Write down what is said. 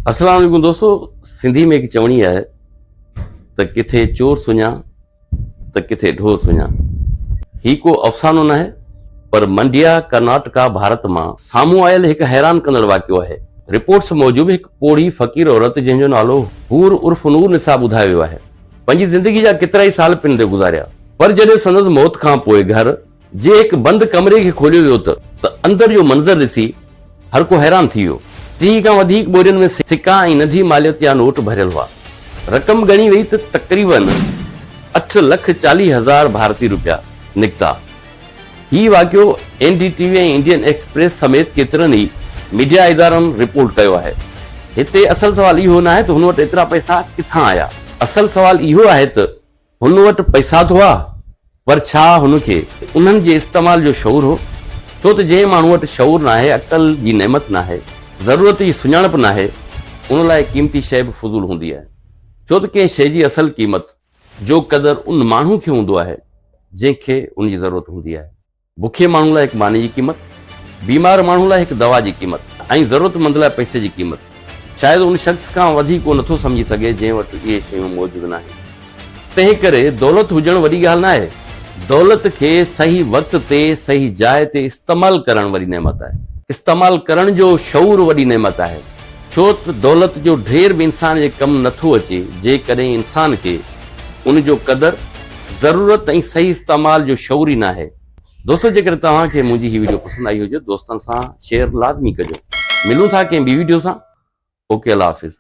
अस्सलाम वालेकुम दोस्तों। सिंधी में एक चवणी है त किथे चोर सुञा त किथे ढोर सुञा। ही को अफ़सानो न है पर मंडिया कर्नाटका भारत में साम्हूं आयल एक हैरान कंदड़ वाक़ियो है। रिपोर्ट्स मूजिब एक पोड़ी फ़कीर औरत जंहिंजो नालो हूर उर्फ नूर निसा ॿुधायो वियो आहे, पंहिंजी ज़िंदगी जा केतिरा ई साल पिन ते गुज़ारिया, पर जॾहिं संदसि मौत खां पोइ घर जे हिक बंदि कमरे खे खोलियो वियो त अंदर जो मंज़र ॾिसी हर को हैरान थी वियो। 30 खां वधीक बोरियुनि में सिक्का ऐं नंढी मालियत या नोट भरियल हुआ। रक़म ॻणी वई त तक़रीबन 8,40,000 भारतीय रुपया निकिता। ही वाक़ियो NDTV ऐं इंडियन एक्सप्रेस समेत केतिरनि ई मीडिया इदारनि रिपोर्ट कयो आहे। हिते असल सवाल इहो न आहे त हुन वटि एतिरा पैसा किथां आया। असल सवाल इहो आहे त हुन वटि पैसा त हुआ, पर छा हुनखे उन्हनि जे इस्तेमाल जो शऊर हो? छो त जंहिं माण्हू वटि शऊर न आहे, अक़ल जी नेमत न आहे, ज़रूरत जी सुञाणप न आहे, उन लाइ क़ीमती शइ बि फज़ूल हूंदी आहे। छो त कंहिं शइ जी असल क़ीमत जो क़दुरु उन माण्हू खे हूंदो आहे जंहिंखे उन जी ज़रूरत हूंदी आहे। बुखे माण्हू लाइ हिकु मानी जी क़ीमत, बीमार माण्हू लाइ हिकु दवा जी क़ीमत ऐं ज़रूरतमंद लाइ पैसे जी क़ीमत शायदि उन शख़्स खां वधीक को नथो सम्झी सघे जंहिं वटि इहे शयूं मौजूदु न आहिनि। तंहिं करे दौलत हुजणु वॾी ॻाल्हि न आहे, दौलत खे सही वक़्त ते सही जाइ ते इस्तेमालु करणु वॾी नेमत आहे। इस्तेमालु करण जो शऊर वॾी नेमत आहे। छो त दौलत जो ढेर बि इंसान जे कमु नथो अचे जेकॾहिं इंसान खे उन जो क़दुरु, ज़रूरत ऐं सही इस्तेमाल जो शऊर ई न आहे। दोस्तों, जेकर तव्हांखे मुंहिंजी हीअ वीडियो पसंदि आई हुजे, दोस्तनि सां शेयर लाज़मी कजो। मिलूं था कंहिं ॿी वीडियो सां। ओके, अल्लाह हाफ़िज़।